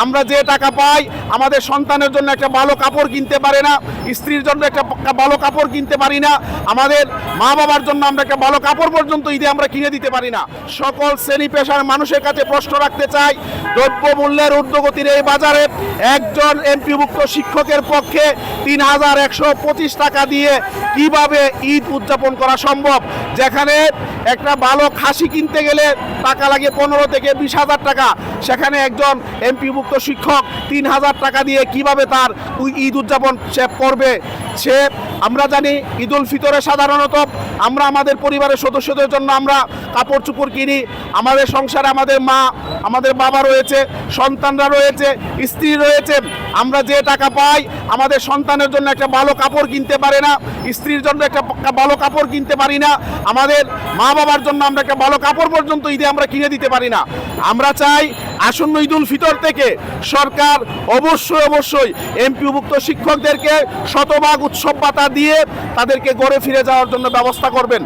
আমরা যে টাকা পাই আমাদের সন্তানের জন্য একটা ভালো কাপড় কিনতে পারে না, স্ত্রীর জন্য একটা ভালো কাপড় কিনতে পারি না, আমাদের মা বাবার জন্য আমরা একটা ভালো কাপড় পর্যন্ত ঈদে আমরা কিনে দিতে পারি না। সকল শ্রেণী পেশার মানুষের কাছে প্রশ্ন রাখতে চাই, দ্রব্যমূল্যের ঊর্ধ্বগতির এই বাজারে একজন এমপিভুক্ত শিক্ষকের পক্ষে ৩,১২৫ টাকা দিয়ে কিভাবে ঈদ উদযাপন করা সম্ভব, যেখানে একটা ভালো খাসি কিনতে গেলে টাকা লাগে ১৫ থেকে ২০,০০০ টাকা, সেখানে একজন এমপিভুক্ত শিক্ষক ৩,০০০ টাকা দিয়ে কিভাবে তার ঈদ উদযাপন সে করবে। আমরা জানি ঈদ উল ফিতরে সাধারণত আমরা আমাদের পরিবারের সদস্যদের জন্য আমরা কাপড় চোপড় কিনি, আমাদের সংসারে আমাদের মা আমাদের বাবা রয়েছে, সন্তানরা রয়েছে, স্ত্রী রয়েছে, আমরা যে টাকা পাই আমাদের সন্তানের জন্য একটা ভালো কাপড় কিনতে পারে না, স্ত্রীর জন্য একটা ভালো কাপড় কিনতে পারি না, আমাদের মা বাবার জন্য আমরা একটা ভালো কাপড় পর্যন্ত ঈদে আমরা কিনে দিতে পারি না। আমরা চাই আসন্ন ঈদ উল ফিতর থেকে সরকার অবশ্যই এমপিভুক্ত শিক্ষকদেরকে শতভাগ উৎসব ভাতা দিয়ে তাদেরকে ঘরে ফিরে যাওয়ার জন্য ব্যবস্থা করবেন।